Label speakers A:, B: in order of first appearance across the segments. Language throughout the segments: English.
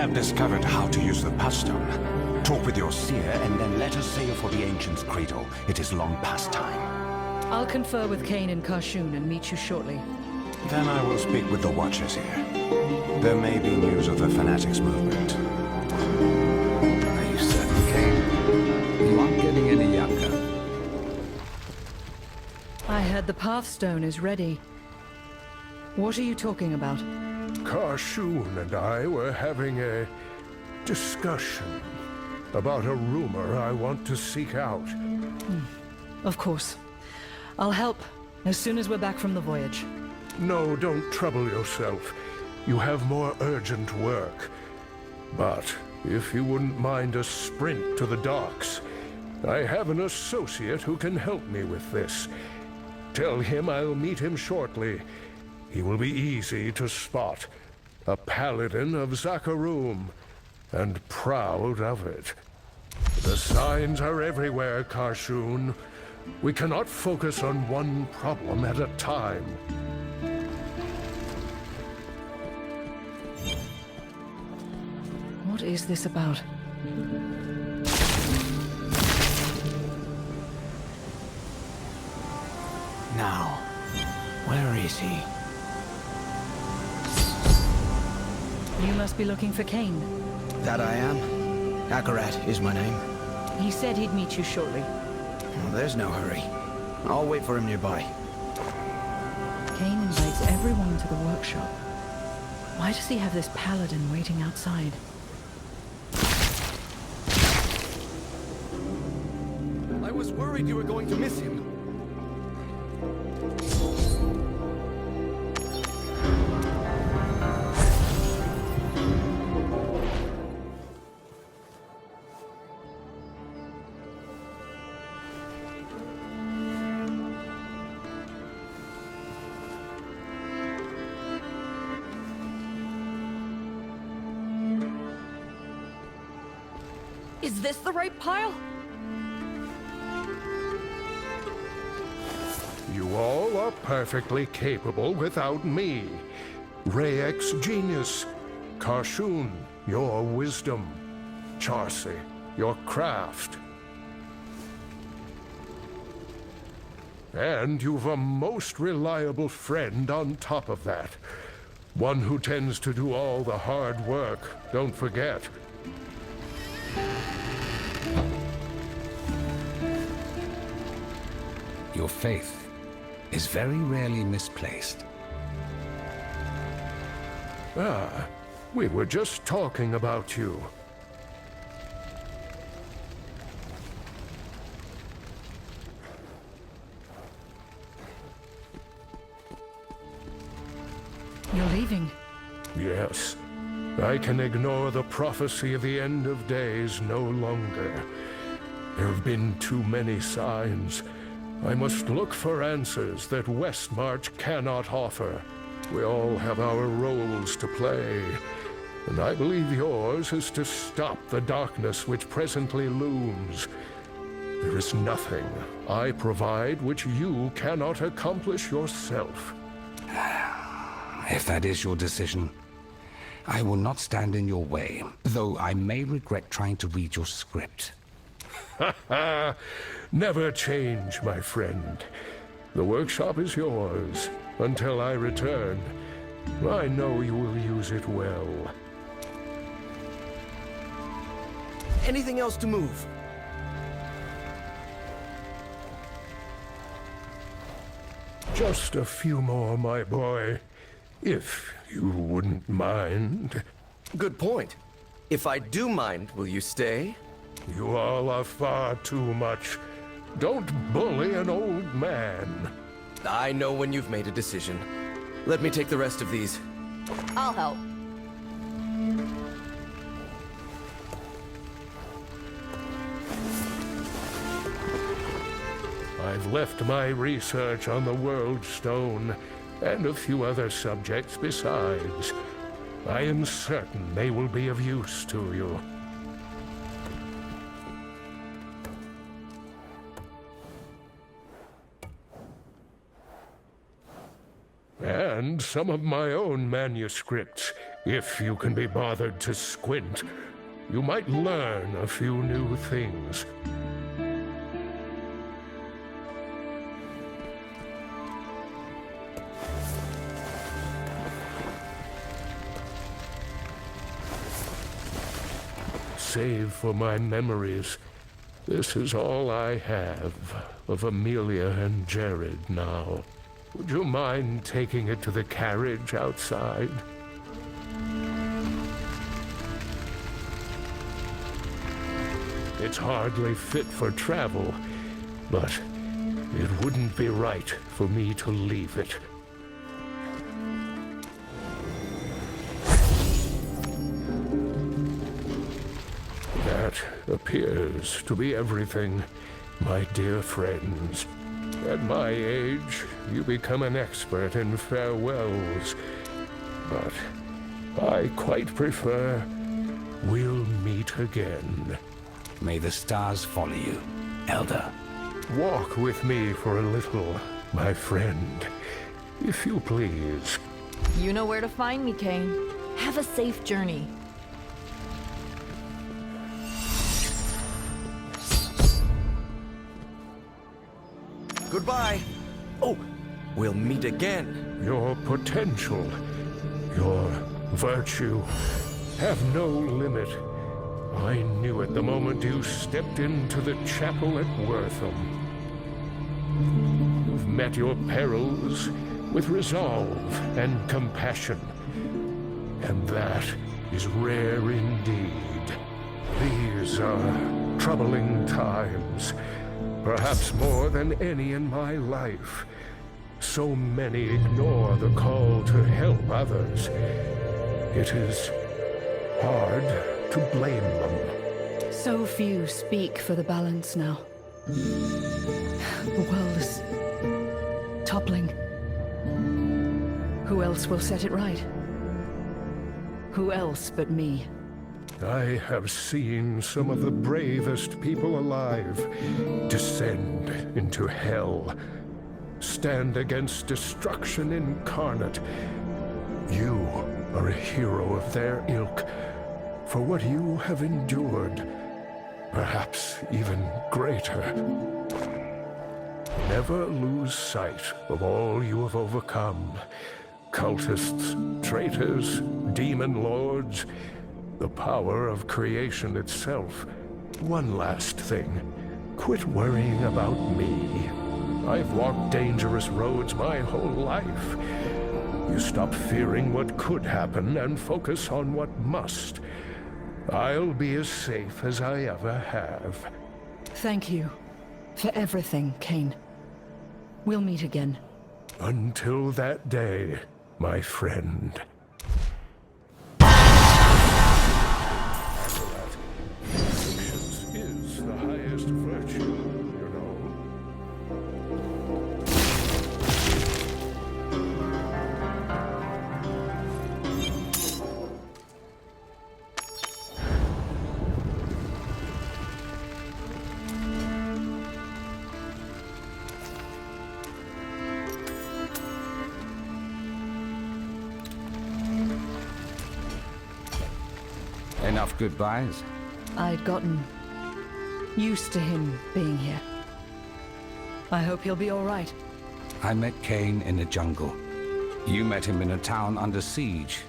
A: have discovered how to use the pastone. Talk with your seer, and then let us sail for the Ancients Cradle. It is long past time.
B: I'll confer with Kane and Karshun and meet you shortly.
A: Then I will speak with the Watchers here. There may be news of the Fanatics movement.
C: Are you certain, Kane? You aren't getting any younger.
B: I heard the Pathstone is ready. What are you talking about?
D: Karshun and I were having a discussion about a rumor I want to seek out.
B: Of course. I'll help as soon as we're back from the voyage.
D: No, don't trouble yourself. You have more urgent work. But if you wouldn't mind a sprint to the docks, I have an associate who can help me with this. Tell him I'll meet him shortly. He will be easy to spot. A paladin of Zakarum, and proud of it. The signs are everywhere, Karshun. We cannot focus on one problem at a time.
B: What is this about?
A: Now, where is he?
B: You must be looking for Kane.
E: That I am. Akarat is my name.
B: He said he'd meet you shortly.
E: Well, there's no hurry. I'll wait for him nearby.
B: Kane invites everyone to the workshop. Why does he have this paladin waiting outside?
F: I was worried you were going to miss him.
B: Is this the right pile?
D: You all are perfectly capable without me. Rayek's genius. Karshun, your wisdom. Charcy, your craft. And you've a most reliable friend on top of that. One who tends to do all the hard work, don't forget.
C: Your faith is very rarely misplaced.
D: Ah, we were just talking about you.
B: You're leaving.
D: Yes. I can ignore the prophecy of the end of days no longer. There have been too many signs. I must look for answers that Westmarch cannot offer. We all have our roles to play, and I believe yours is to stop the darkness which presently looms. There is nothing I provide which you cannot accomplish yourself.
C: If that is your decision, I will not stand in your way, though I may regret trying to read your script.
D: Never change, my friend. The workshop is yours until I return. I know you will use it well.
F: Anything else to move?
D: Just a few more, my boy. If you wouldn't mind.
F: Good point. If I do mind, will you stay?
D: You all are far too much. Don't bully an old man.
F: I know when you've made a decision. Let me take the rest of these.
G: I'll help.
D: I've left my research on the World Stone and a few other subjects besides. I am certain they will be of use to you. And some of my own manuscripts, If you can be bothered to squint, you might learn a few new things. Save for my memories, this is all I have of Amelia and Jared now. Would you mind taking it to the carriage outside? It's hardly fit for travel, but it wouldn't be right for me to leave it. That appears to be everything, my dear friends. At my age, you become an expert in farewells, but I quite prefer we'll meet again.
C: May the stars follow you, Elder.
D: Walk with me for a little, my friend, if you please.
G: You know where to find me, Kane. Have a safe journey.
F: Goodbye. Oh, we'll meet again.
D: Your potential, your virtue, have no limit. I knew it the moment you stepped into the chapel at Wortham. You've met your perils with resolve and compassion, and that is rare indeed. These are troubling times, perhaps more than any in my life. So many ignore the call to help others. It is hard to blame them.
B: So few speak for the balance now. The world is toppling. Who else will set it right? Who else but me?
D: I have seen some of the bravest people alive descend into hell, stand against destruction incarnate. You are a hero of their ilk, for what you have endured, perhaps even greater. Never lose sight of all you have overcome. Cultists, traitors, demon lords, the power of creation itself. One last thing. Quit worrying about me. I've walked dangerous roads my whole life. You stop fearing what could happen and focus on what must. I'll be as safe as I ever have.
B: Thank you for everything, Kane. We'll meet again.
D: Until that day, my friend. Patience is the highest virtue, you know.
C: Enough goodbyes.
B: I'd gotten used to him being here. I hope he'll be all right.
C: I met Kane in the jungle. You met him in a town under siege.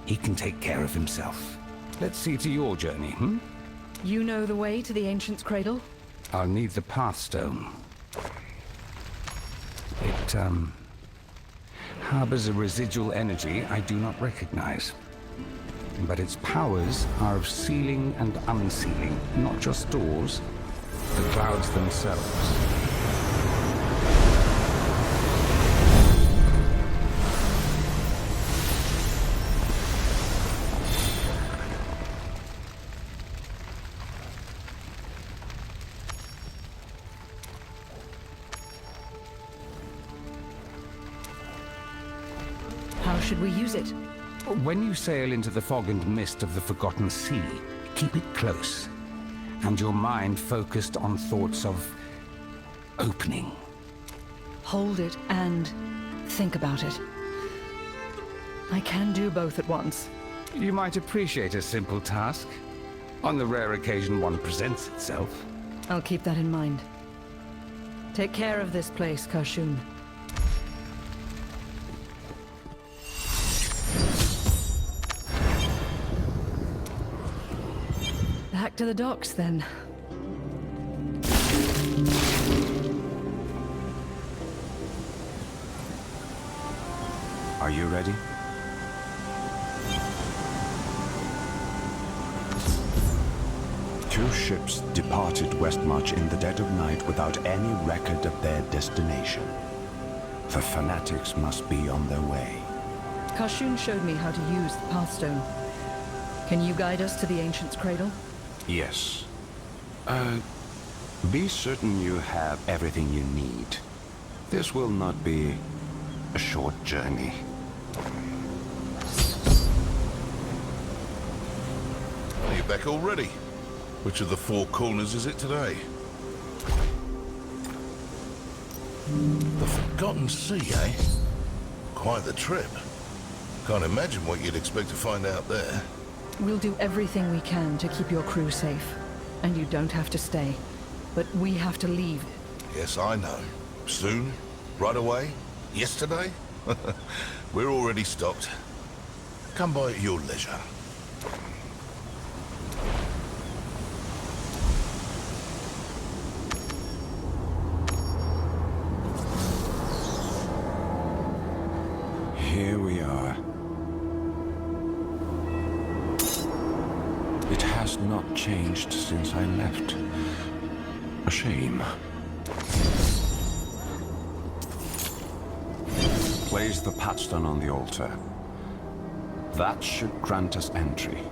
C: He can take care of himself. Let's see to your journey, hmm?
B: You know the way to the Ancients Cradle?
C: I'll need the Pathstone. It, harbors a residual energy I do not recognize. But its powers are of sealing and unsealing, not just doors, the clouds themselves.
B: How should we use it?
C: When you sail into the fog and mist of the Forgotten Sea, keep it close, and your mind focused on thoughts of opening.
B: Hold it and think about it. I can do both at once.
C: You might appreciate a simple task, on the rare occasion one presents itself.
B: I'll keep that in mind. Take care of this place, Kashun. Back to the docks, then.
A: Are you ready? Two ships departed Westmarch in the dead of night without any record of their destination. The fanatics must be on their way.
B: Kashun showed me how to use the Pathstone. Can you guide us to the Ancients Cradle?
A: Yes. Be certain you have everything you need. This will not be a short journey.
H: Are you back already? Which of the four corners is it today? The Forgotten Sea, eh? Quite the trip. Can't imagine what you'd expect to find out there.
B: We'll do everything we can to keep your crew safe. And you don't have to stay. But we have to leave.
H: Yes, I know. Soon? Right away? Yesterday? We're already stopped. Come by at your leisure.
A: Here we are. It has not changed since I left. A shame. Place the Pathstone on the altar. That should grant us entry.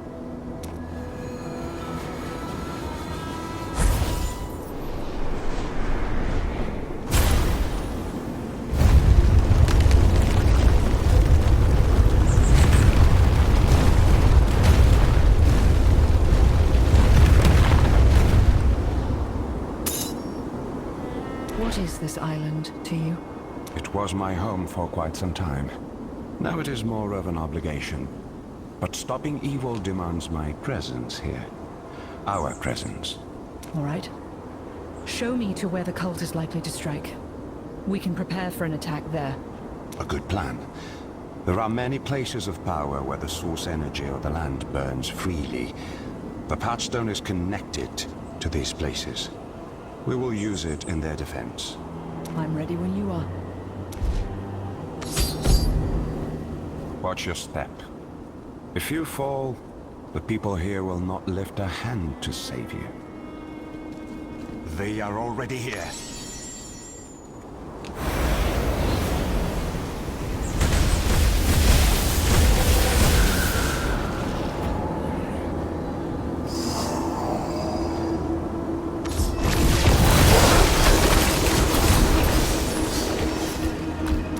B: What is this island to you?
A: It was my home for quite some time. Now it is more of an obligation. But stopping evil demands my presence here. Our presence.
B: All right. Show me to where the cult is likely to strike. We can prepare for an attack there.
A: A good plan. There are many places of power where the source energy of the land burns freely. The Pathstone is connected to these places. We will use it in their defense.
B: I'm ready when you are.
A: Watch your step. If you fall, the people here will not lift a hand to save you. They are already here.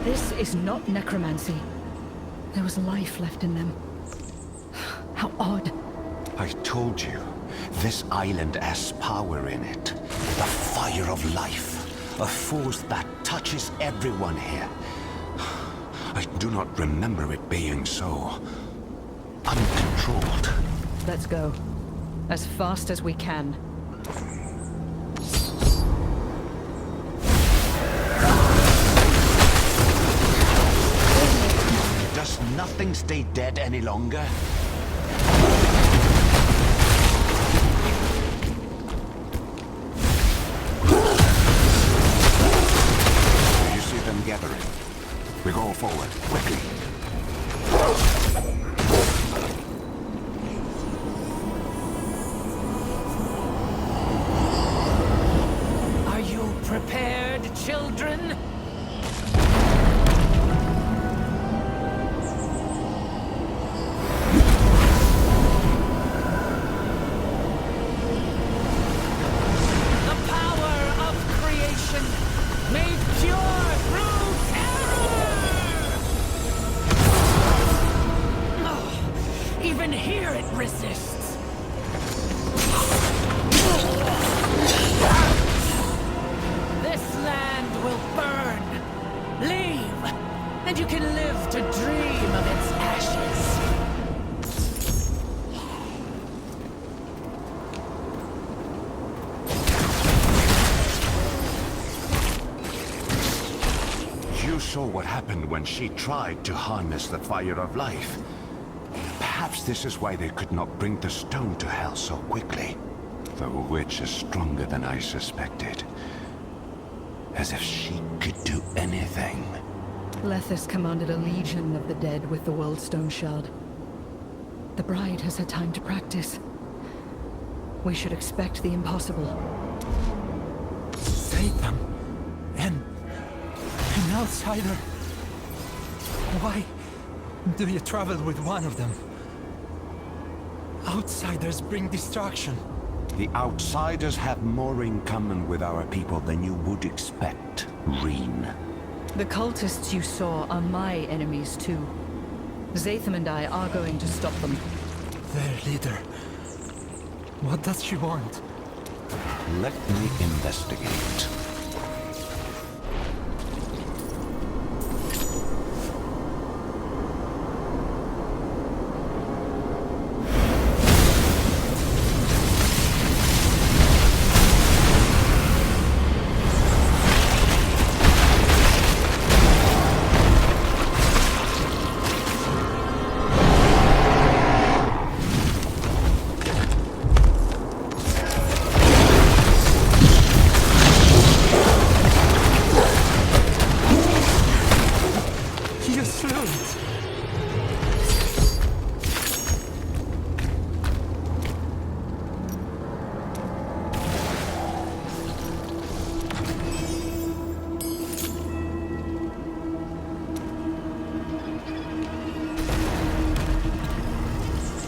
B: This is not necromancy. There was life left in them. How odd.
A: I told you, this island has power in it. The fire of life. A force that touches everyone here. I do not remember it being so uncontrolled.
B: Let's go. As fast as we can.
A: Does nothing stay dead any longer? You see them gathering. We go forward, quickly.
I: Are you prepared, children? Even here it resists. This land will burn. Leave, and you can live to dream of its ashes.
A: saw what happened when she tried to harness the fire of life. Perhaps this is why they could not bring the stone to hell so quickly. The witch is stronger than I suspected. As if she could do anything.
B: Lethis commanded a legion of the dead with the World Stone Shard. The bride has had time to practice. We should expect the impossible.
J: Satan? An outsider? Why do you travel with one of them? Outsiders bring destruction.
A: The outsiders have more in common with our people than you would expect, Reen.
B: The cultists you saw are my enemies too. Zatham and I are going to stop them.
J: Their leader. What does she want?
A: Let me investigate.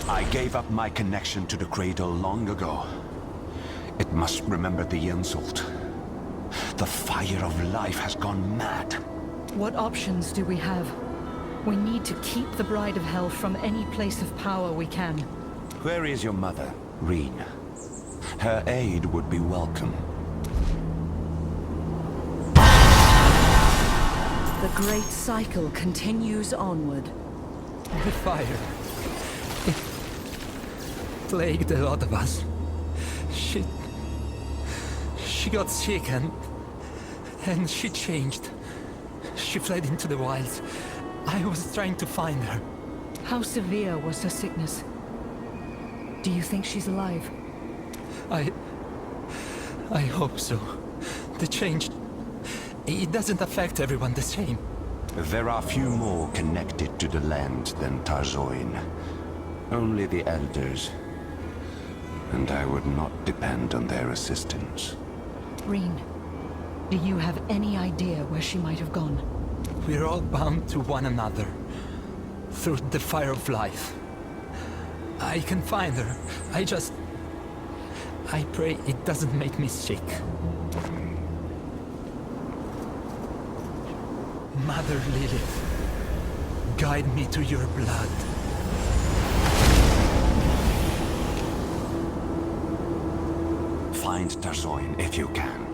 A: I gave up my connection to the cradle long ago. It must remember the insult. The fire of life has gone mad.
B: What options do we have? We need to keep the Bride of Hell from any place of power we can.
A: Where is your mother, Reen? Her aid would be welcome.
B: The great cycle continues onward.
J: The fire. It plagued a lot of us. She got sick and she changed. She fled into the wilds. I was trying to find her.
B: How severe was her sickness? Do you think she's alive?
J: I hope so. The change, it doesn't affect everyone the same.
A: There are few more connected to the land than Tarzoin. Only the elders. And I would not depend on their assistance.
B: Reen, do you have any idea where she might have gone?
J: We're all bound to one another. Through the fire of life. I can find her. I pray it doesn't make me sick. Mother Lilith, guide me to your blood.
A: Find Tarzoin if you can.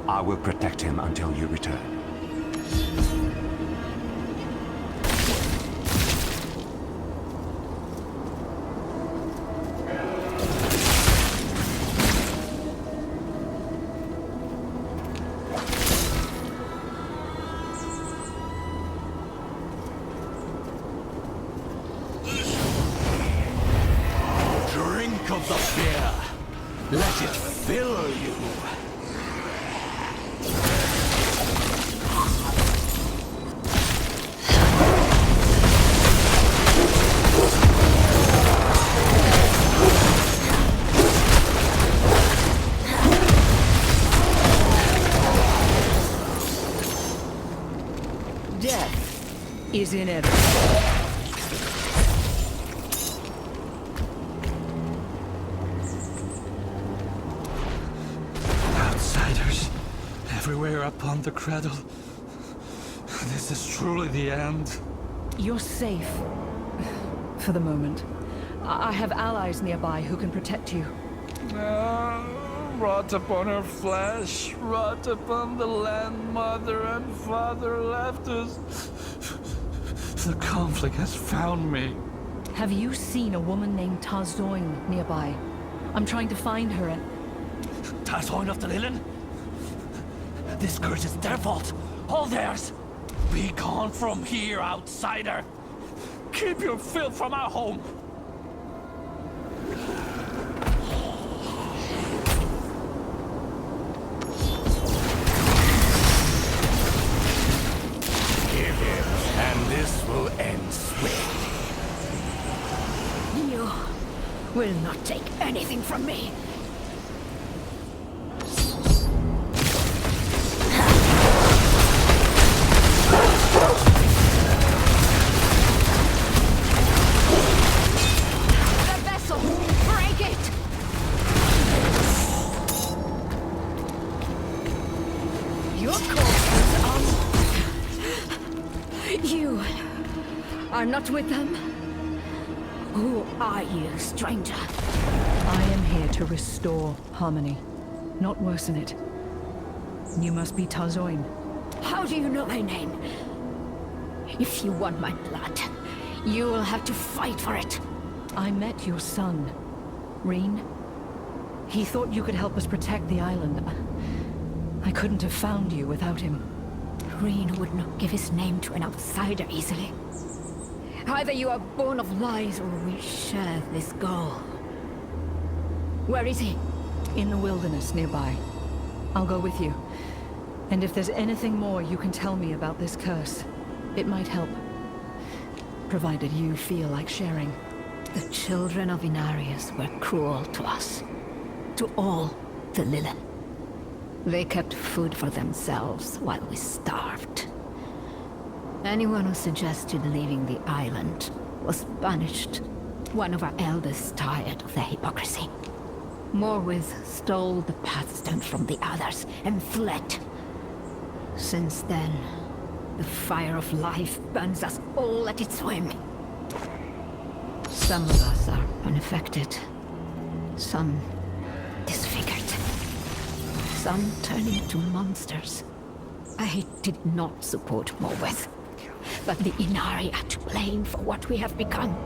A: I will protect him until you return.
K: Drink of the fear. Let it fill you.
B: Death is inevitable.
J: Outsiders everywhere upon the cradle. This is truly the end.
B: You're safe. For the moment. I have allies nearby who can protect you.
J: Rot upon her flesh, rot upon the land mother and father left us. The conflict has found me.
B: Have you seen a woman named Tarzoin nearby? I'm trying to find her and...
K: Tarzoin of the Lilin? This curse is their fault. All theirs.
J: Be gone from here, outsider! Keep your filth from our home!
K: Give him, and this will end swiftly.
G: You will not take anything from me. The vessel! Break it! Your corpses are... You are not with them? Who are you, stranger?
B: I am here to restore harmony, not worsen it. You must be Tarzoin.
G: How do you know my name? If you want my blood, you will have to fight for it.
B: I met your son, Reen. He thought you could help us protect the island. I couldn't have found you without him.
G: Reen would not give his name to an outsider easily. Either you are born of lies or we share this goal. Where is he?
B: In the wilderness nearby. I'll go with you. And if there's anything more you can tell me about this curse, it might help. Provided you feel like sharing.
G: The children of Inarius were cruel to us. To all the Lilith. They kept food for themselves while we starved. Anyone who suggested leaving the island was punished. One of our elders tired of their hypocrisy. Morwith stole the Pathstone from the others and fled. Since then, the fire of life burns us all at its whim. Some of us are unaffected. Some disfigured. Some turn into monsters. I did not support Morwith. But the Inari are to blame for what we have become.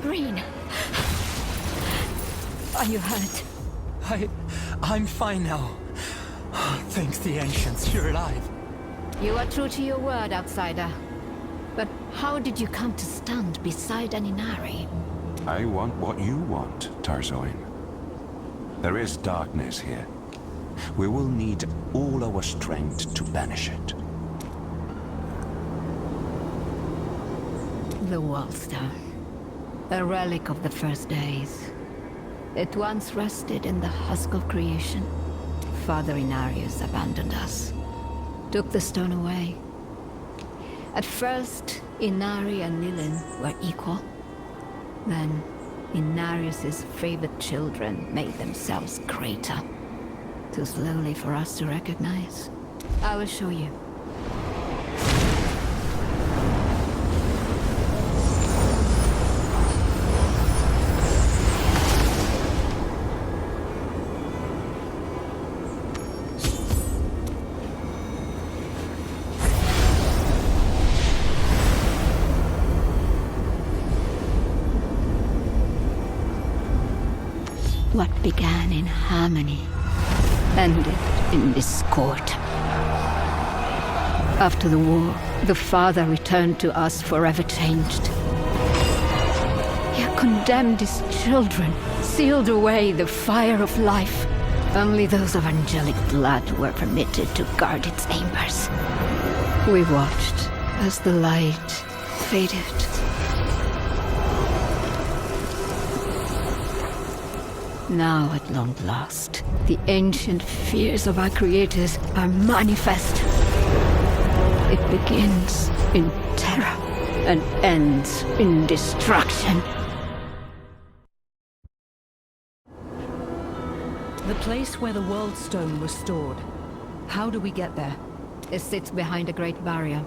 G: Reen! Are you hurt?
I: I'm fine now. Thanks the Ancients, you're alive.
G: You are true to your word, outsider. But how did you come to stand beside an Inari?
A: I want what you want, Tarzoin. There is darkness here. We will need all our strength to banish it.
G: The Wallstone. A relic of the first days. It once rested in the husk of creation. Father Inarius abandoned us. Took the stone away. At first, Inari and Lilin were equal. Then, Inarius's favorite children made themselves greater. Too slowly for us to recognize. I will show you. What began in harmony ended in discord. After the war, the father returned to us forever changed. He had condemned his children, sealed away the fire of life. Only those of angelic blood were permitted to guard its embers. We watched as the light faded. Now, at long last, the ancient fears of our creators are manifest. It begins in terror and ends in destruction.
B: The place where the World Stone was stored. How do we get there?
G: It sits behind a great barrier.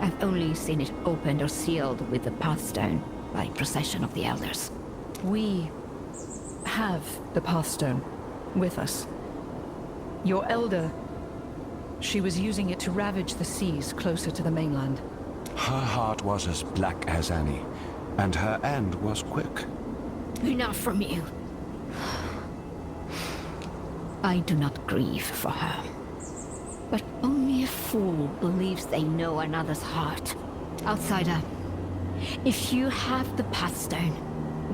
G: I've only seen it opened or sealed with the Pathstone by procession of the Elders.
B: We have the Pathstone with us. Your elder, she was using it to ravage the seas closer to the mainland.
A: Her heart was as black as any, and her end was quick.
G: Enough from you. I do not grieve for her. But only a fool believes they know another's heart. Outsider, if you have the Pathstone,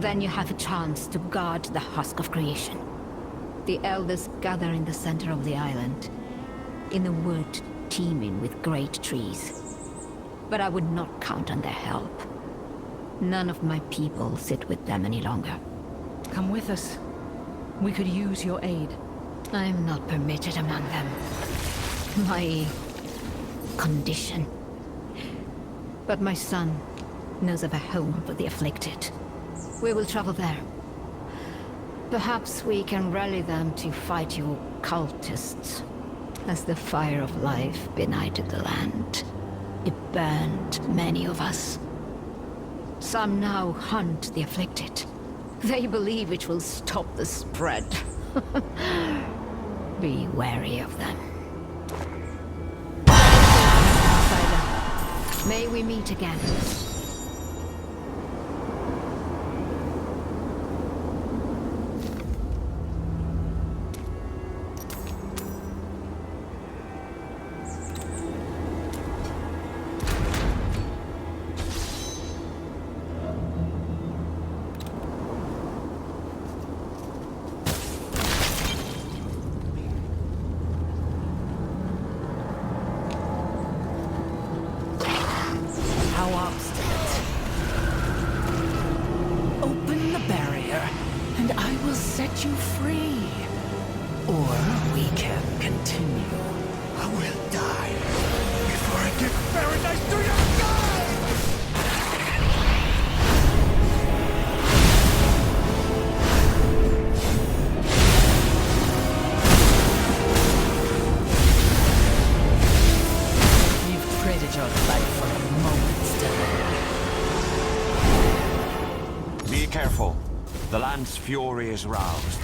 G: then you have a chance to guard the husk of creation. The elders gather in the center of the island, in a wood teeming with great trees. But I would not count on their help. None of my people sit with them any longer.
B: Come with us. We could use your aid.
G: I am not permitted among them. My condition. But my son knows of a home for the afflicted. We will travel there. Perhaps we can rally them to fight you cultists. As the fire of life benighted the land, it burned many of us. Some now hunt the afflicted. They believe it will stop the spread. Be wary of them. Outsider, may we meet again.
K: You free, or we can continue. I will die before I give paradise to your God!
I: You've traded your life for a moment's delay.
A: Be careful. The land's fury is roused.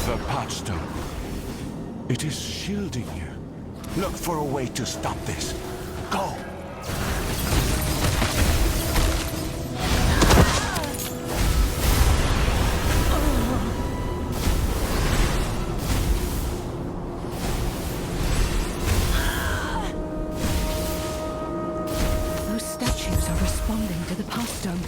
A: The Patchstone. It is shielding you. Look for a way to stop this. Go!
B: To the Pathstone.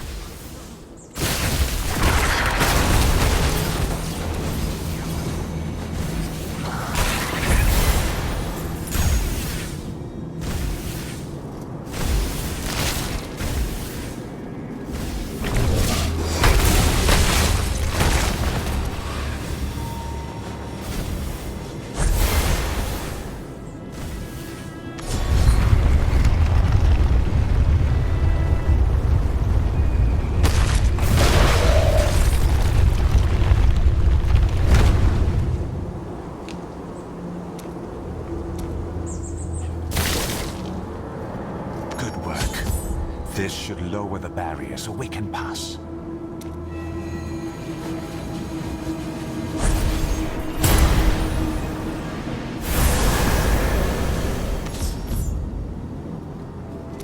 A: This should lower the barrier so we can pass.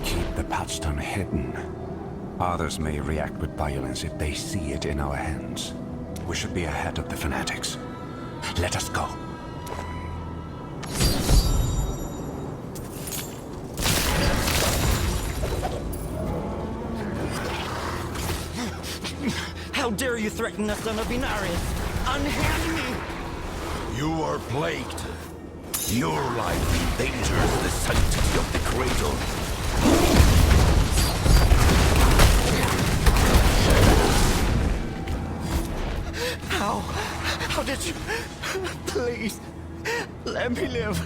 A: Keep the Patchstone hidden. Others may react with violence if they see it in our hands. We should be ahead of the fanatics. Let us go.
K: How dare you threaten the son of Inarius? Unhand me!
H: You are plagued. Your life endangers the sanctity of the cradle.
K: How did you... Please, let me live.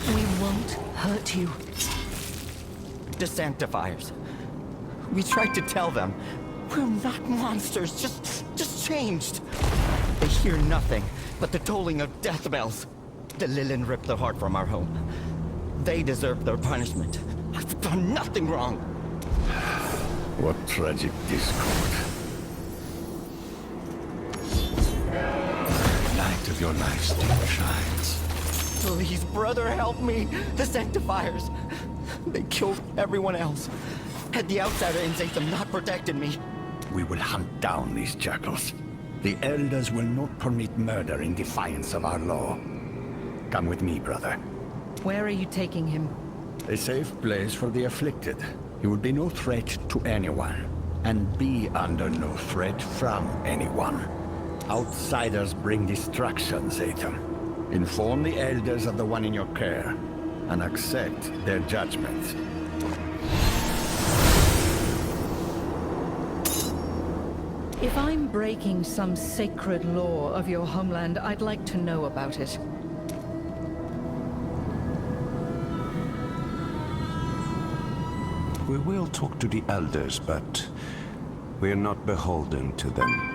B: We won't hurt you.
K: The Sanctifiers. We tried to tell them. We're not monsters, just changed. They hear nothing but the tolling of death bells. The Lilin ripped their heart from our home. They deserve their punishment. I've done nothing wrong.
D: What tragic discord.
A: of your life's dim shines.
K: Please, brother, help me! The Sanctifiers! They killed everyone else. Had the outsider in Zatham not protected me.
C: We will hunt down these jackals. The Elders will not permit murder in defiance of our law. Come with me, brother.
B: Where are you taking him?
C: A safe place for the afflicted. He will be no threat to anyone, and be under no threat from anyone. Outsiders bring destruction, Zatham. Inform the Elders of the one in your care, and accept their judgment.
B: If I'm breaking some sacred law of your homeland, I'd like to know about it.
A: We will talk to the elders, but we're not beholden to them.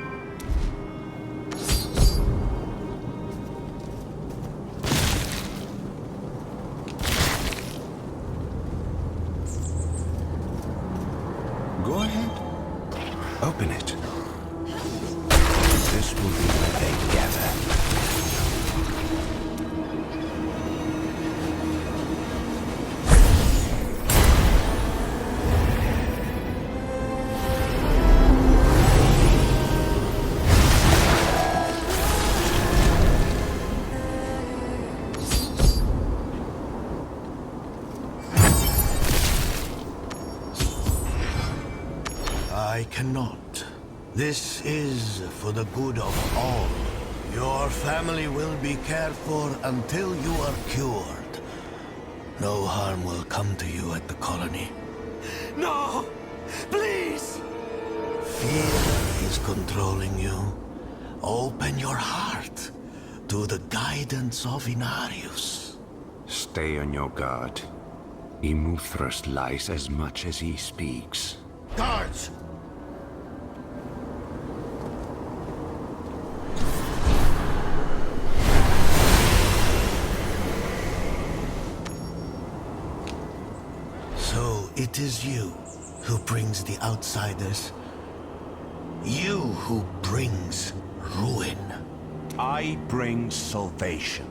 A: Go ahead. Open it. This will be where they gather.
L: I cannot. This is for the good of all. Your family will be cared for until you are cured. No harm will come to you at the colony.
I: No! Please!
L: Fear is controlling you. Open your heart to the guidance of Inarius.
A: Stay on your guard. Immuthrus lies as much as he speaks.
L: Guards! So it is you who brings the outsiders. You who brings ruin.
A: I bring salvation.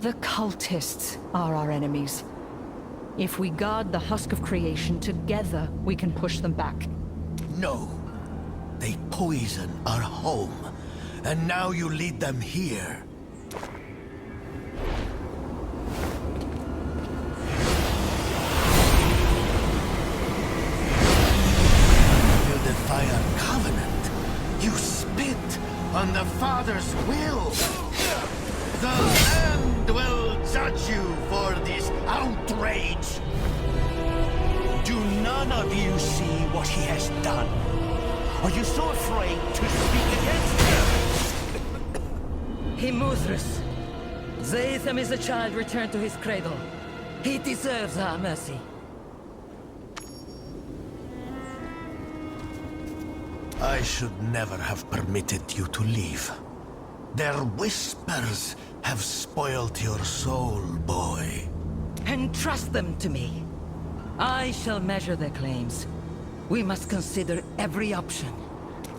B: The cultists are our enemies. If we guard the husk of creation together, we can push them back.
L: No. They poison our home. And now you lead them here. You defy our covenant. You spit on the Father's will. The land will judge you for this outrage.
A: Do none of you see what he has done? Are you so afraid to speak against him?
M: Immuthrus. Zatham is a child returned to his cradle. He deserves our mercy.
L: I should never have permitted you to leave. Their whispers have spoiled your soul, boy.
M: Entrust them to me. I shall measure their claims. We must consider every option.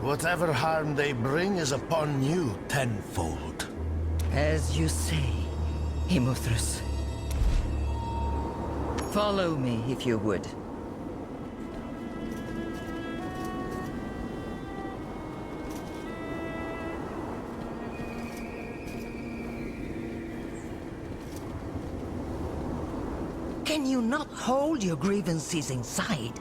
L: Whatever harm they bring is upon you tenfold.
M: As you say, Immuthrus. Follow me, if you would. Can you not hold your grievances inside?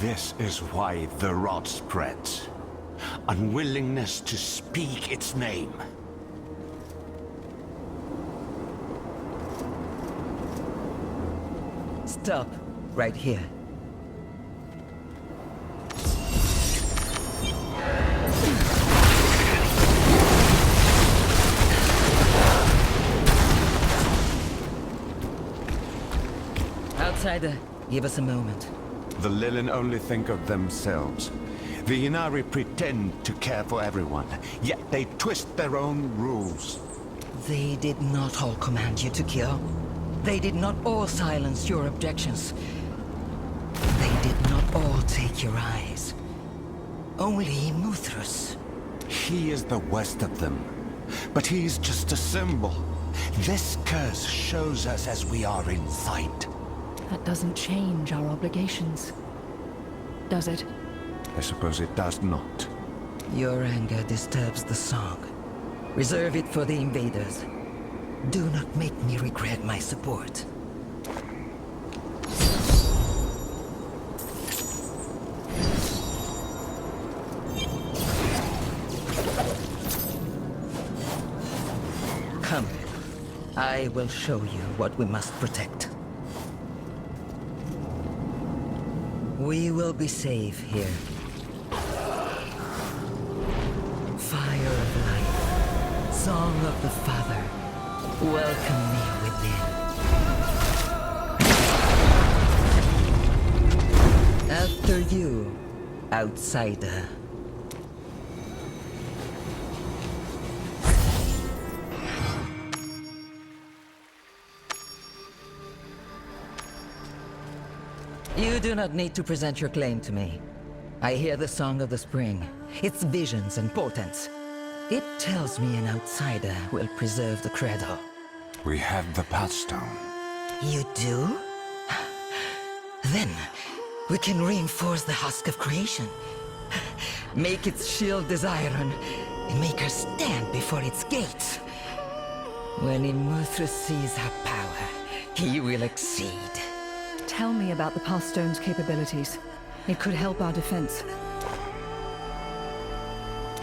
A: This is why the rot spreads. Unwillingness to speak its name.
M: Stop, right here. Outsider, give us a moment.
A: The Lilin only think of themselves. The Inari pretend to care for everyone, yet they twist their own rules.
M: They did not all command you to kill. They did not all silence your objections. They did not all take your eyes. Only Muthrus.
A: He is the worst of them. But he is just a symbol. This curse shows us as we are inside.
B: That doesn't change our obligations, does it?
A: I suppose it does not.
M: Your anger disturbs the song. Reserve it for the invaders. Do not make me regret my support. Come. I will show you what we must protect. We will be safe here. Fire of life, song of the Father, welcome me within. After you, outsider. You do not need to present your claim to me. I hear the song of the spring, its visions and portents. It tells me an outsider will preserve the cradle.
A: We have the pathstone.
M: You do? Then, we can reinforce the husk of creation. Make its shield as iron, and make her stand before its gates. When Imuthra sees her power, he will exceed.
B: Tell me about the Pathstone's capabilities. It could help our defense.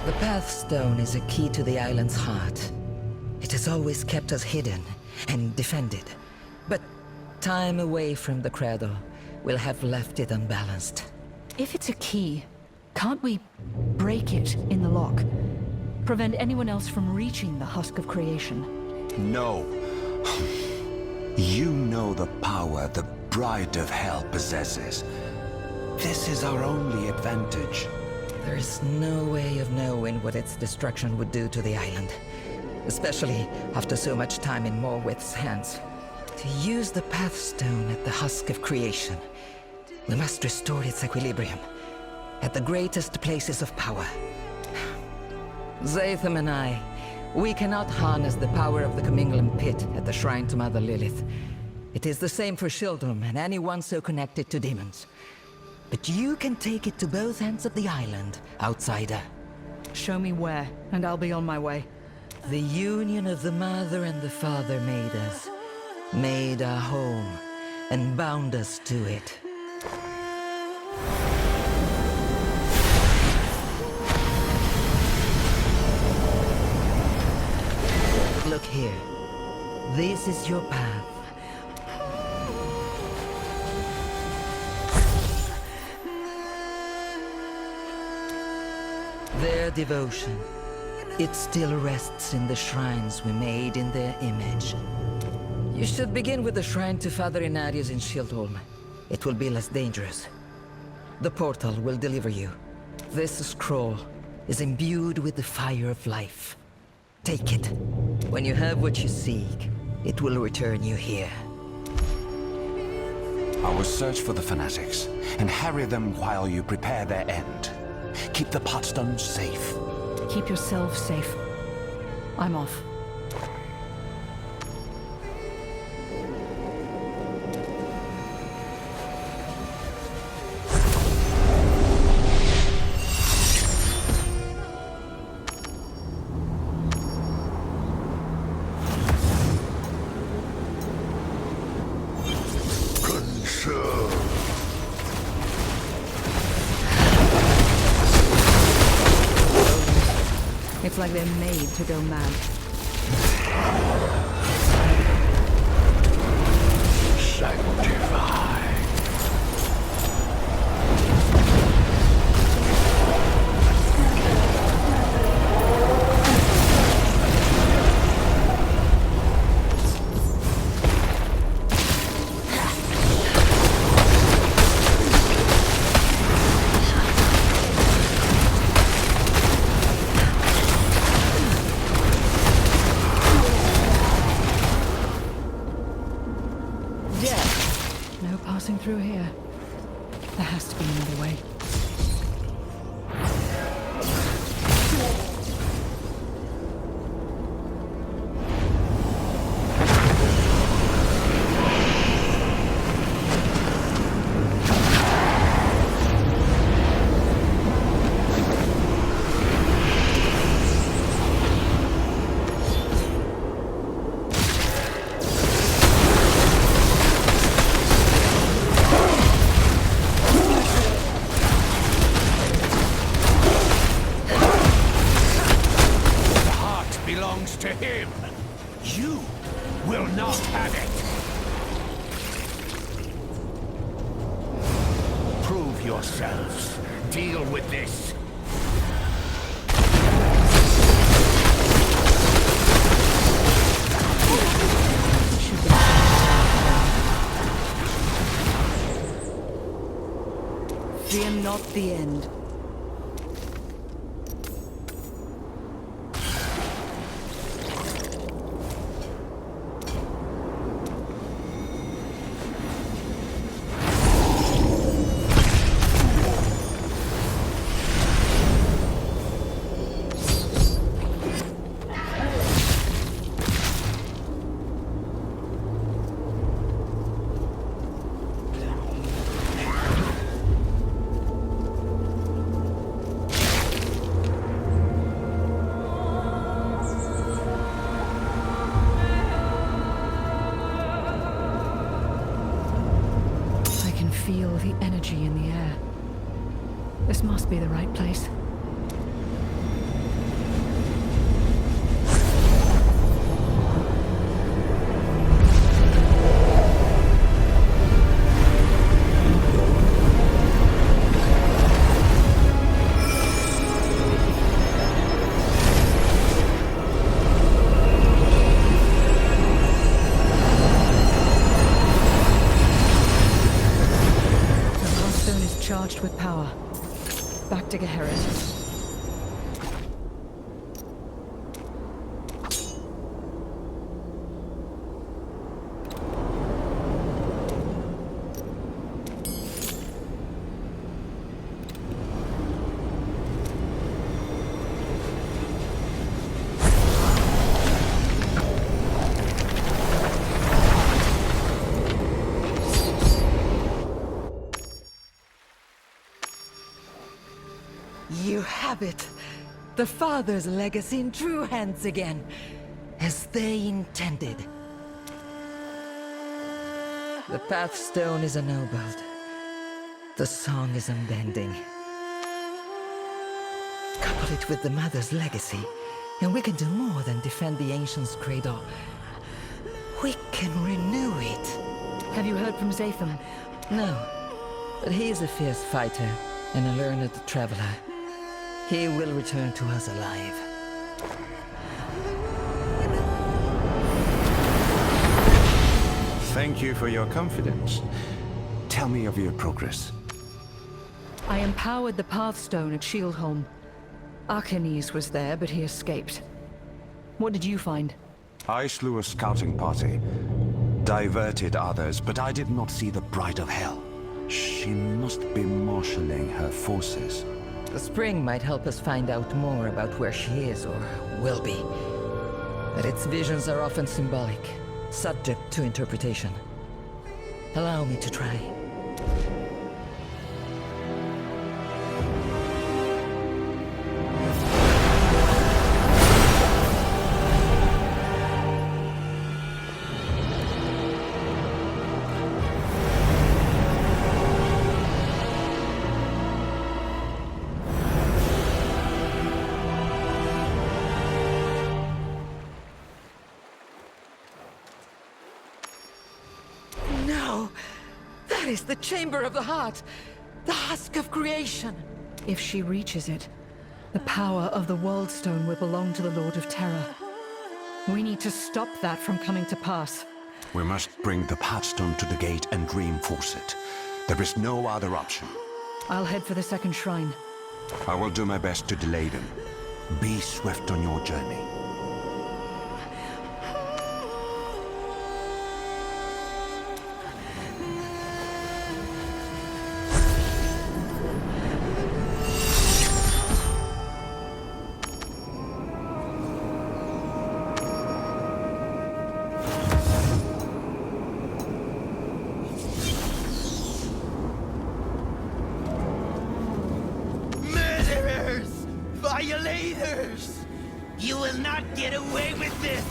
M: The Pathstone is a key to the island's heart. It has always kept us hidden and defended. But time away from the cradle will have left it unbalanced.
B: If it's a key, can't we break it in the lock? Prevent anyone else from reaching the husk of creation?
A: No. You know the power the Bride of Hell possesses. This is our only advantage.
M: There is no way of knowing what its destruction would do to the island. Especially after so much time in Morwith's hands. To use the Pathstone at the husk of creation, we must restore its equilibrium at the greatest places of power. Zatham and I, we cannot harness the power of the Commingling Pit at the shrine to Mother Lilith. It is the same for Shieldholm and anyone so connected to demons. But you can take it to both ends of the island, outsider.
B: Show me where, and I'll be on my way.
M: The union of the Mother and the Father made us. Made our home, and bound us to it. Look here. This is your path. Their devotion, it still rests in the shrines we made in their image. You should begin with the shrine to Father Inarius in Shieldholm. It will be less dangerous. The portal will deliver you. This scroll is imbued with the fire of life. Take it. When you have what you seek, it will return you here.
A: I will search for the fanatics and harry them while you prepare their end. Keep the Pathstone safe.
B: Keep yourself safe. I'm off. It's like they're made to go mad.
C: Sanctify.
B: passing through here. There has to be another way.
H: To him. You will not have it. Prove yourselves. Deal with this.
B: Fear not the end. Feel the energy in the air. This must be the right place. Charged with power. Back to Geherit.
M: You have it. The Father's legacy in true hands again, as they intended. The Pathstone is ennobled. The song is unbending. Couple it with the Mother's legacy, and we can do more than defend the Ancients Cradle. We can renew it.
B: Have you heard from Zatham?
M: No, but he is a fierce fighter and a learned traveler. He will return to us alive.
A: Thank you for your confidence. Tell me of your progress.
B: I empowered the Pathstone at Shieldholm. Arcanes was there, but he escaped. What did you find?
A: I slew a scouting party, diverted others, but I did not see the Bride of Hell. She must be marshalling her forces.
M: The spring might help us find out more about where she is, or will be. But its visions are often symbolic, subject to interpretation. Allow me to try. That is the Chamber of the Heart! The husk of creation!
B: If she reaches it, the power of the Worldstone will belong to the Lord of Terror. We need to stop that from coming to pass.
A: We must bring the Pathstone to the gate and reinforce it. There is no other option.
B: I'll head for the second shrine.
A: I will do my best to delay them. Be swift on your journey.
N: Violators! You will not get away with this!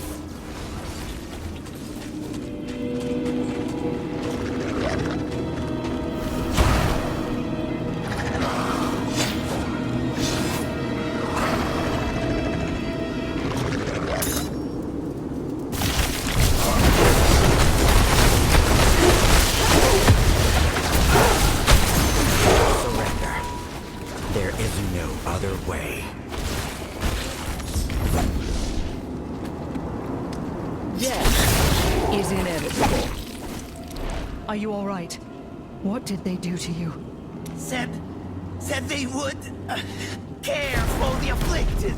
B: Are you all right? What did they do to you?
N: Said they would care for the afflicted.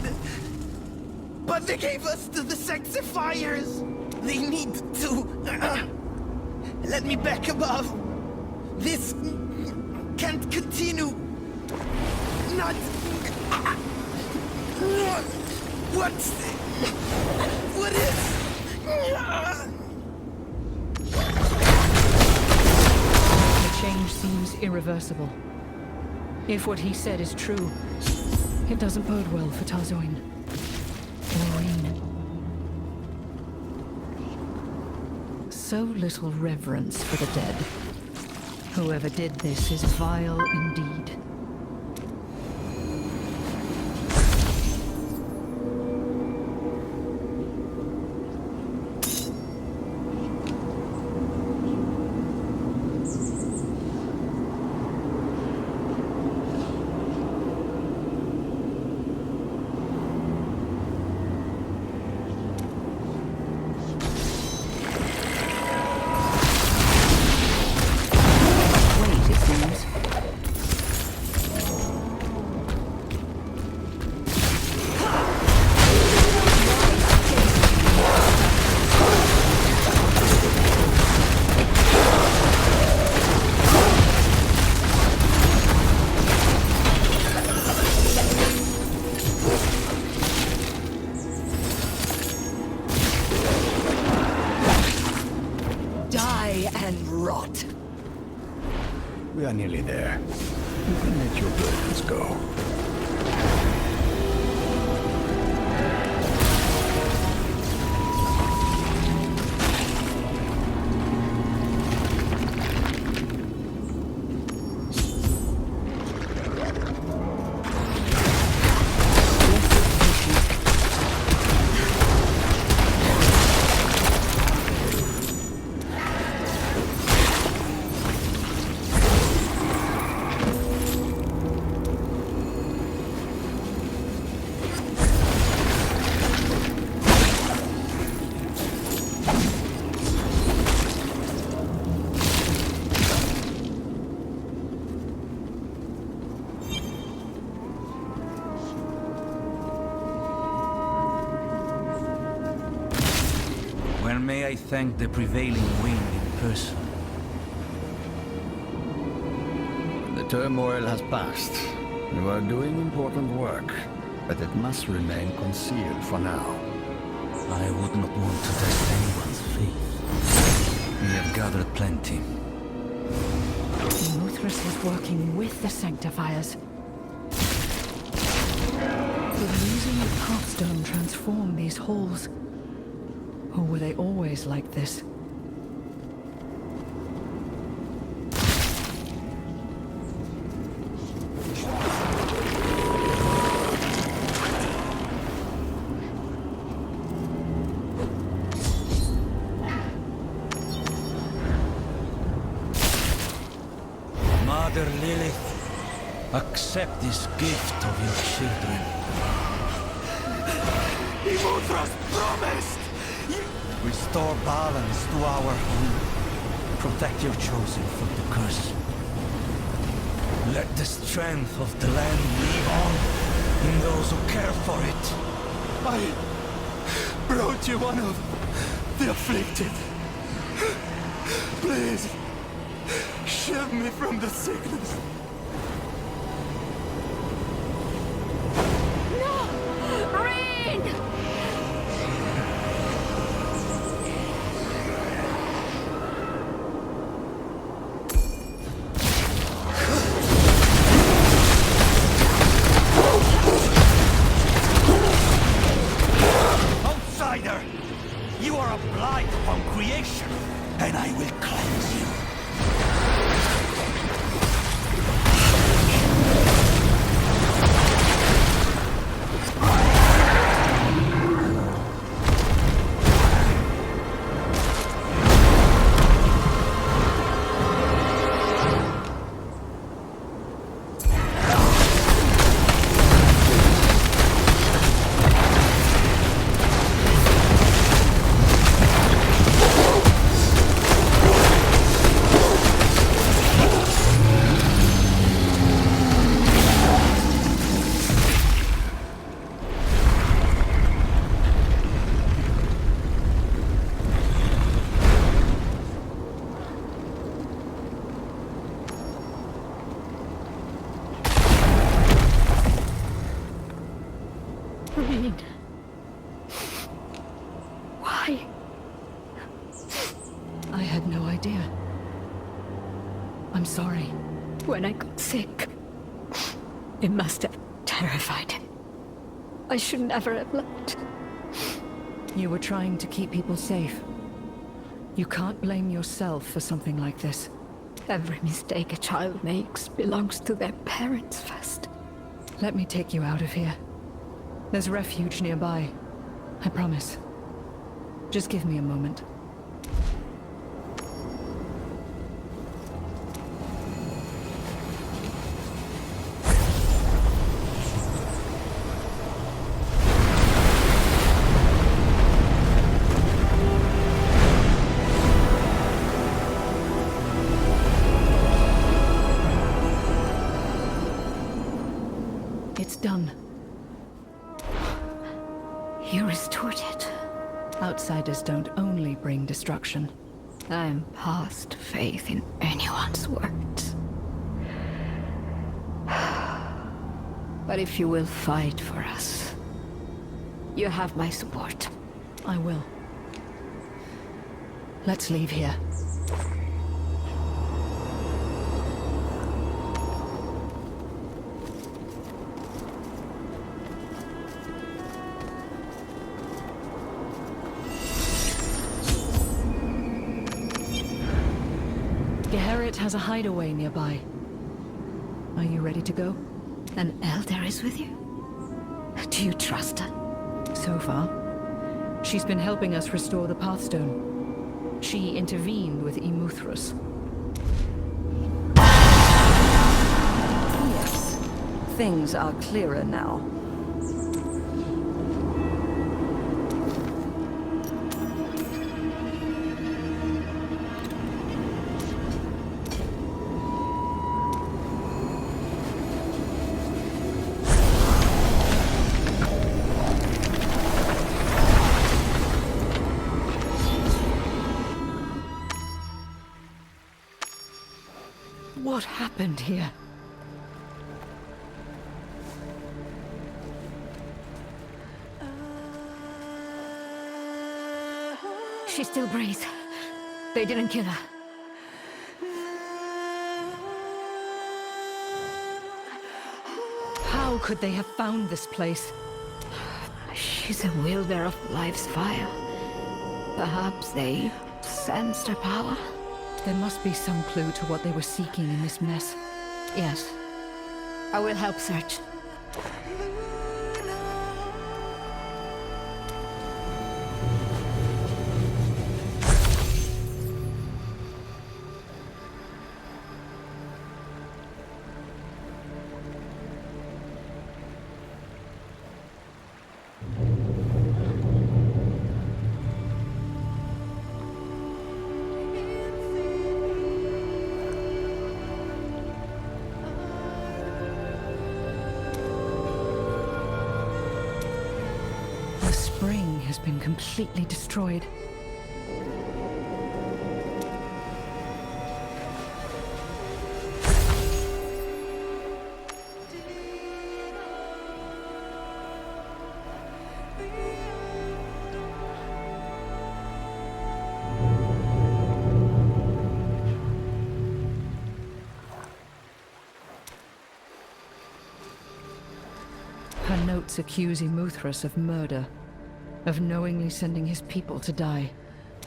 N: But they gave us to the Sanctifiers. They need to let me back above. This can't continue. Not. What is?
B: The change seems irreversible. If what he said is true, it doesn't bode well for Tarzoin. Maureen. So little reverence for the dead. Whoever did this is vile indeed.
C: We are nearly there. You can let your burdens go.
J: When may I thank the prevailing wind in person?
C: The turmoil has passed. You are doing important work, but it must remain concealed for now.
J: I would not want to test anyone's faith. We have gathered plenty.
B: Mothras is working with the Sanctifiers. Did losing the Hearthstone transform these halls? Or were they always like this?
J: Mother Lilith, accept this gift of your children.
N: Imutras promised!
J: Restore balance to our home. Protect your chosen from the curse. Let the strength of the land live on in those who care for it.
N: I brought you one of the afflicted. Please, shield me from the sickness.
G: No! Rain! pain. Why?
B: I had no idea. I'm sorry.
G: When I got sick, it must have terrified him. I should never have left.
B: You were trying to keep people safe. You can't blame yourself for something like this.
G: Every mistake a child makes belongs to their parents first.
B: Let me take you out of here. There's refuge nearby. I promise. Just give me a moment. It's done.
G: You restored it.
B: Outsiders don't only bring destruction.
G: I'm past faith in anyone's words. But if you will fight for us, you have my support.
B: I will. Let's leave here. Geharit has a hideaway nearby. Are you ready to go?
G: An elder is with you? Do you trust her?
B: So far. She's been helping us restore the Pathstone. She intervened with Imuthrus. Yes. Things are clearer now. What happened here?
G: She still breathes. They didn't kill her.
B: How could they have found this place?
G: She's a wielder of life's fire. Perhaps they sensed her power.
B: There must be some clue to what they were seeking in this mess.
G: Yes. I will help search.
B: The spring has been completely destroyed. Her notes accuse Imuthrus of murder, of knowingly sending his people to die.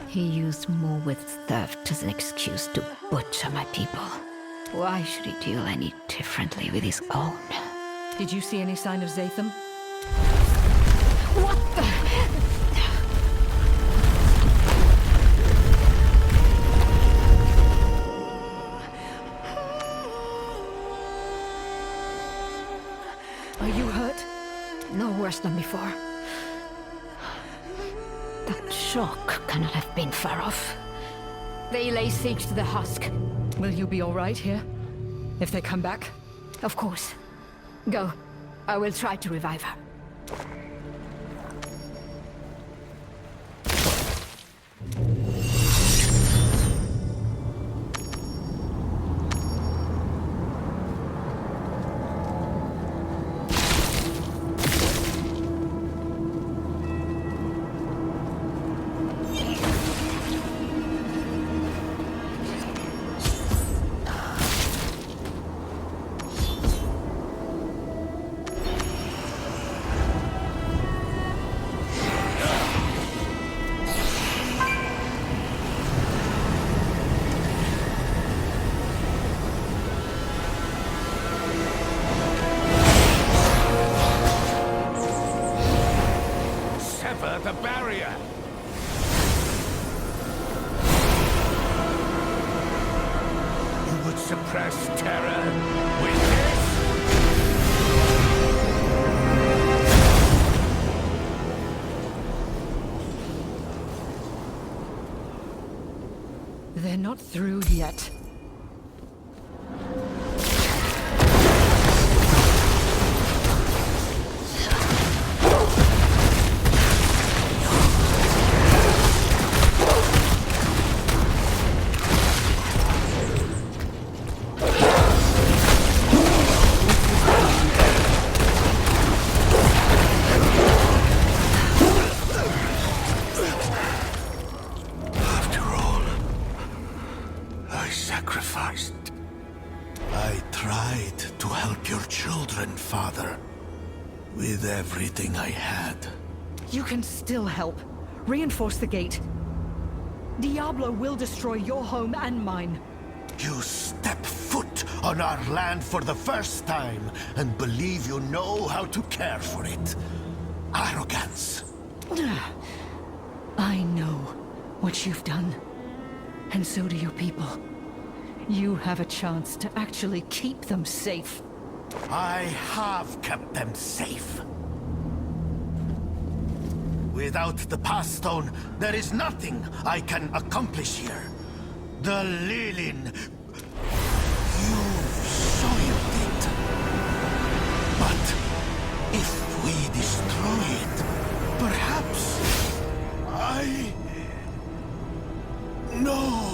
G: He used Morwith's theft as an excuse to butcher my people. Why should he deal any differently with his own?
B: Did you see any sign of Zatham?
G: What the?
B: Are you hurt?
G: No worse than before. That shock cannot have been far off. They lay siege to the husk.
B: Will you be all right here? If they come back?
G: Of course. Go. I will try to revive her.
C: suppress terror with this?
B: They're not through yet.
L: Everything I had.
B: You can still help. Reinforce the gate. Diablo will destroy your home and mine.
L: You step foot on our land for the first time and believe you know how to care for it. Arrogance.
B: I know what you've done. And so do your people. You have a chance to actually keep them safe.
L: I have kept them safe. Without the Path Stone, there is nothing I can accomplish here. The Lilin... You soiled it. But if we destroy it, perhaps... No.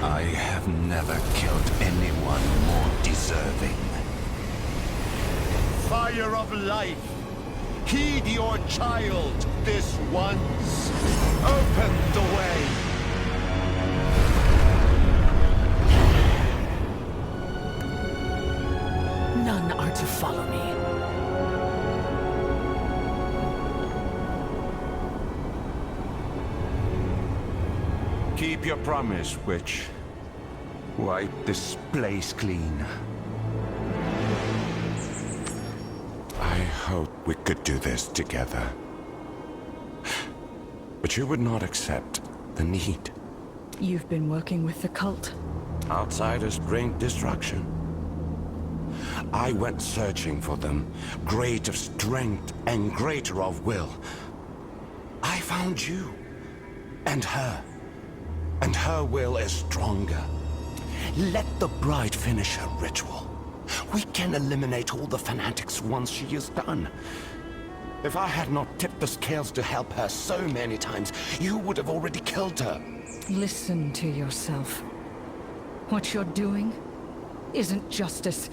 A: I have never killed anyone more deserving.
C: Fire of life, heed your child this once. Open the way.
I: None are to follow me.
A: Keep your promise, witch. Wipe this place clean. I hope we could do this together. But you would not accept the need.
B: You've been working with the cult.
A: Outsiders bring destruction. I went searching for them, great of strength and greater of will. I found you. And her. And her will is stronger. Let the bride finish her ritual. We can eliminate all the fanatics once she is done. If I had not tipped the scales to help her so many times, you would have already killed her.
B: Listen to yourself. What you're doing isn't justice.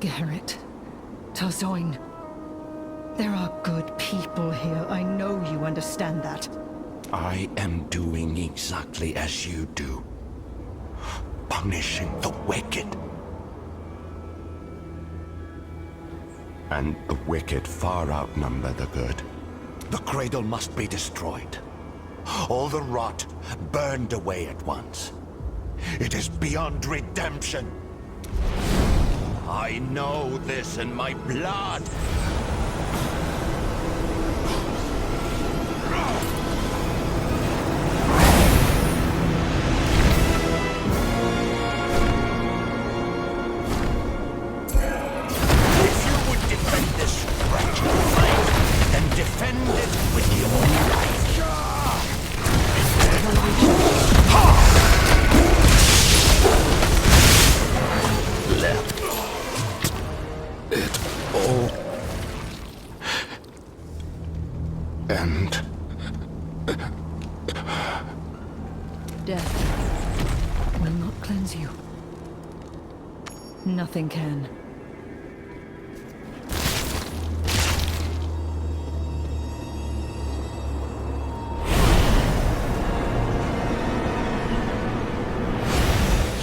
B: Garrett, Tarzoin. There are good people here. I know you understand that.
A: I am doing exactly as you do. Punishing the wicked. And the wicked far outnumber the good. The cradle must be destroyed. All the rot burned away at once. It is beyond redemption. I know this in my blood.
B: Death will not cleanse you. Nothing can.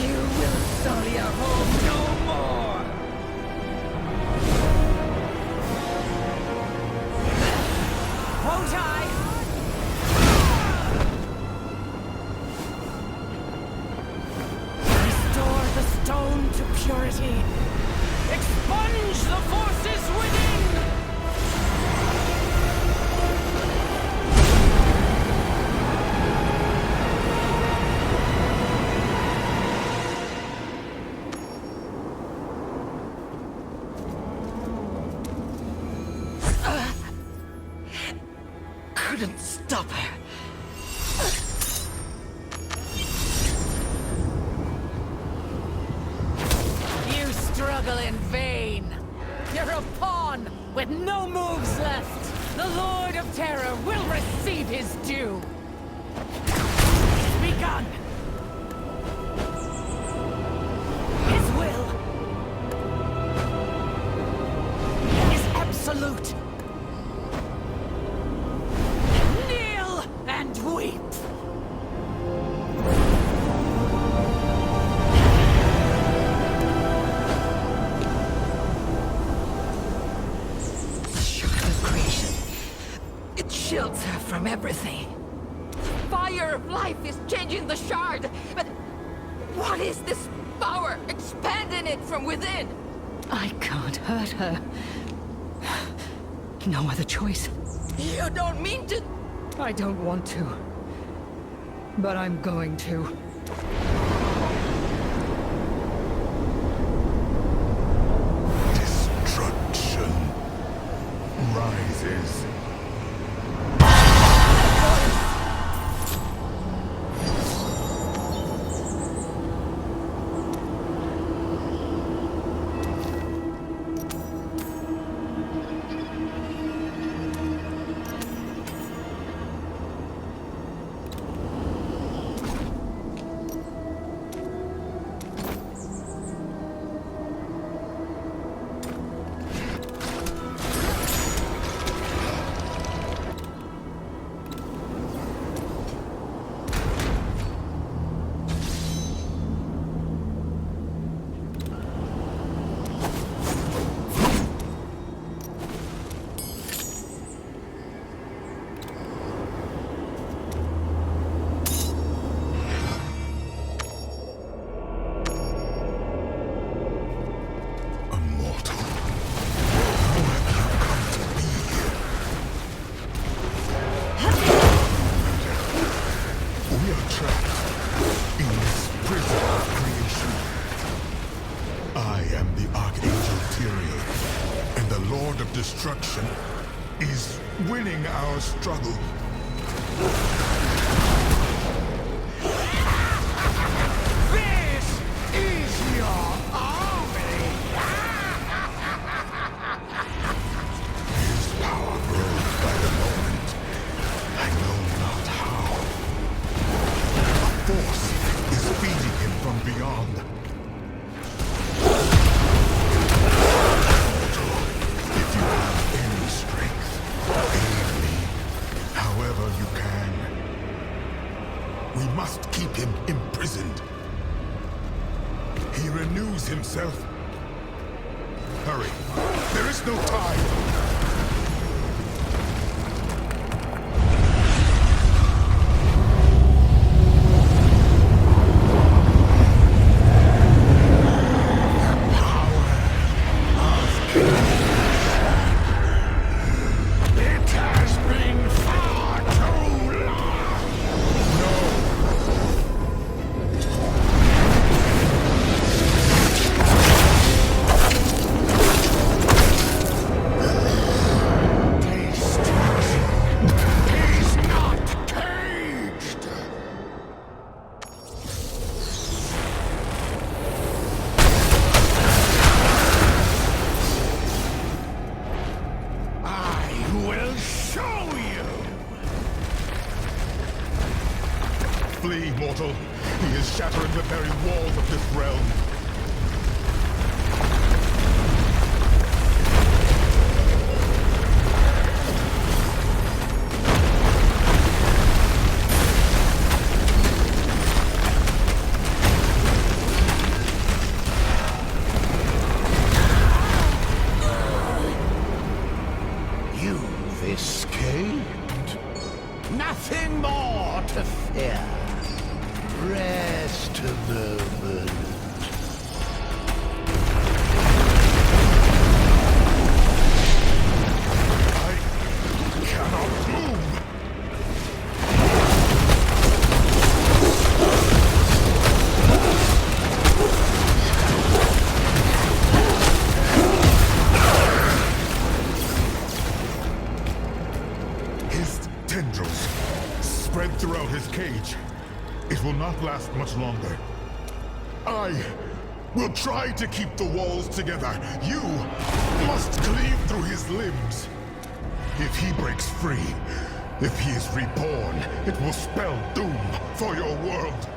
C: You will sully our home no more!
B: Won't I?
I: Restore the stone to purity.
M: Stop her.
B: You struggle in vain. You're a pawn with no moves left. The Lord of Terror will receive his due. Begun. His will is absolute. Kneel and weep.
M: Shields her from everything. The fire of life is changing the shard, but what is this power expanding it from within?
B: I can't hurt her. No other choice.
M: You don't mean to...
B: I don't want to. But I'm going to.
H: Destruction rises.
O: Destruction is winning our struggle.
N: This is your army!
O: His power grows by the moment. I know not how. A force is feeding him from beyond. Must keep him imprisoned. He renews himself. Hurry. There is no time. Flee, mortal. He is shattering the very walls of this realm.
L: You've escaped. Nothing more to fear. Rest a moment.
O: It will not last much longer. I will try to keep the walls together. You must cleave through his limbs. If he breaks free, if he is reborn, it will spell doom for your world.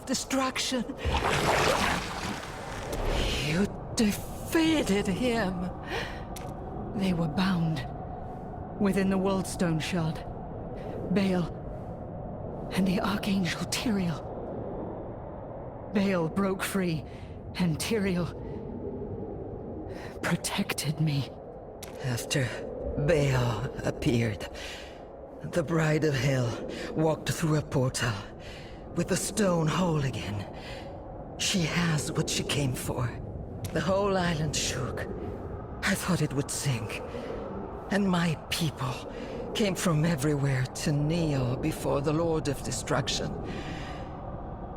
M: of Destruction. You defeated him.
B: They were bound within the Worldstone Shard. Baal and the Archangel Tyrael. Baal broke free, and Tyrael protected me.
M: After Baal appeared, the Bride of Hell walked through a portal with the stone whole again. She has what she came for. The whole island shook. I thought it would sink. And my people came from everywhere to kneel before the Lord of Destruction.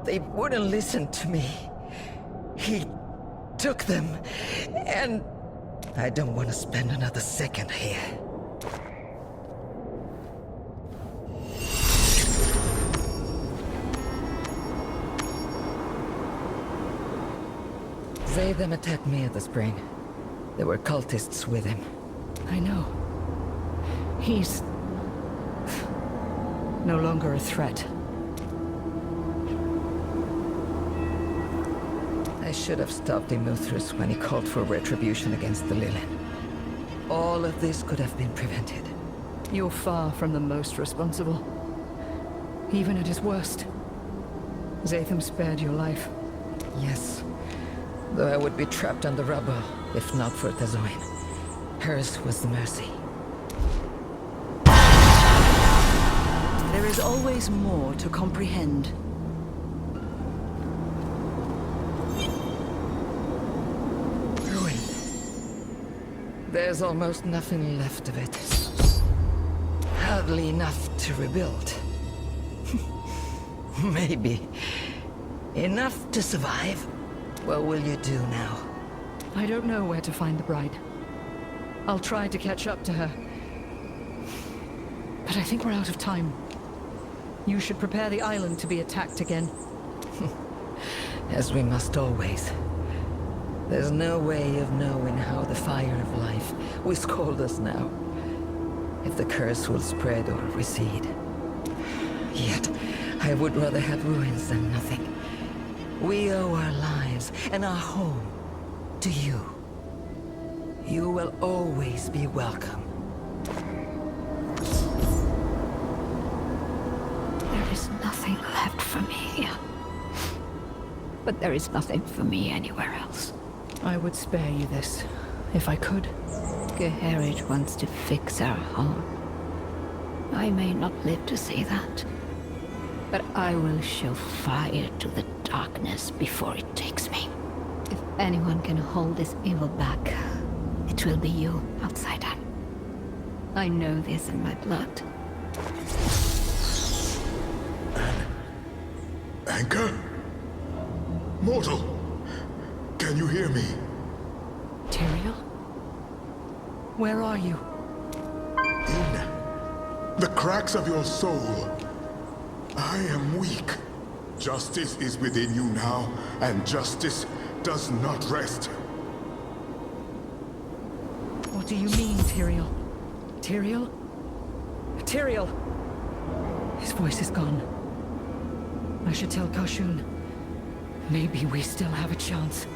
M: They wouldn't listen to me. He took them, and I don't want to spend another second here. Zatham attacked me at the spring. There were cultists with him.
B: I know. He's no longer a threat.
M: I should have stopped Imuthras when he called for retribution against the Lilin. All of this could have been prevented.
B: You're far from the most responsible. Even at his worst. Zatham spared your life.
M: Yes. Though I would be trapped on the rubble, if not for Tazoin. Hers was the mercy.
B: There is always more to comprehend.
M: Ruin. There's almost nothing left of it. Hardly enough to rebuild. Maybe. Enough to survive. What will you do now?
B: I don't know where to find the bride. I'll try to catch up to her. But I think we're out of time. You should prepare the island to be attacked again.
M: As we must always. There's no way of knowing how the fire of life will scold us now. If the curse will spread or recede. Yet, I would rather have ruins than nothing. We owe our lives and our home to you. You will always be welcome.
G: There is nothing left for me here. But there is nothing for me anywhere else.
B: I would spare you this, if I could.
G: Geherit wants to fix our home. I may not live to see that. But I will show fire to the darkness before it takes me. If anyone can hold this evil back, it will be you, outsider. I know this in my blood.
O: Anchor? Mortal, can you hear me?
B: Tyrael? Where are you?
O: In the cracks of your soul. I am weak. Justice is within you now, and justice does not rest.
B: What do you mean, Tyrael? Tyrael? Tyrael! His voice is gone. I should tell Kashun. Maybe we still have a chance.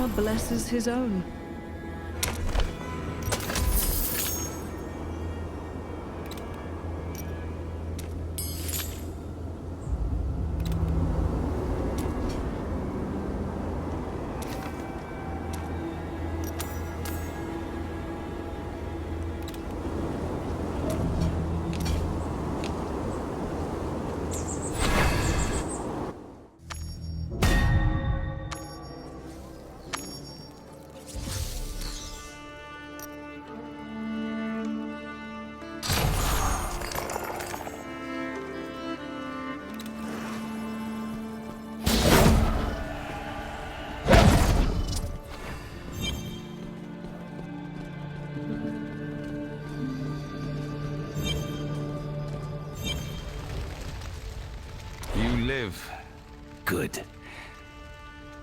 B: power blesses his own.
A: Live. Good.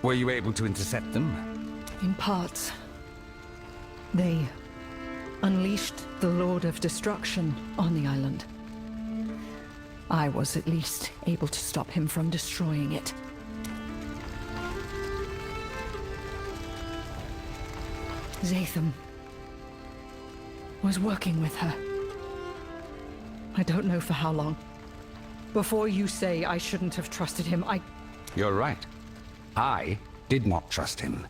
A: Were you able to intercept them?
B: In parts. They unleashed the Lord of Destruction on the island. I was at least able to stop him from destroying it. Zatham was working with her. I don't know for how long. Before you say I shouldn't have trusted him,
A: You're right. I did not trust him.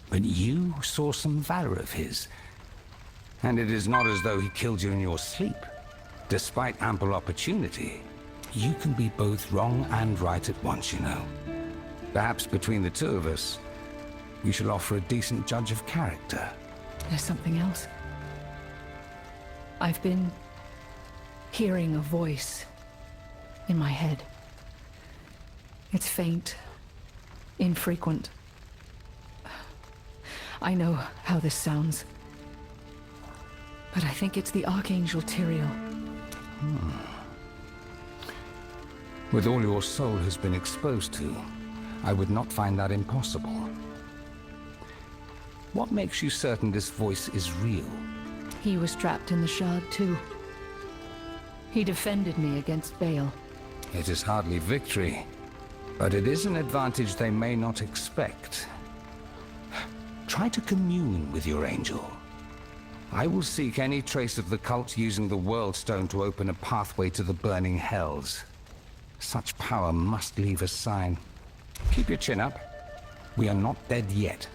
A: But you saw some valor of his. And it is not as though he killed you in your sleep. Despite ample opportunity, you can be both wrong and right at once, you know. Perhaps between the two of us, we shall offer a decent judge of character.
B: There's something else. I've been hearing a voice in my head. It's faint, infrequent. I know how this sounds, but I think it's the Archangel Tyrael.
A: With all your soul has been exposed to, I would not find that impossible. What makes you certain this voice is real?
B: He was trapped in the Shard too. He defended me against Baal.
A: It is hardly victory, but it is an advantage they may not expect. Try to commune with your angel. I will seek any trace of the cult using the World Stone to open a pathway to the burning hells. Such power must leave a sign. Keep your chin up. We are not dead yet.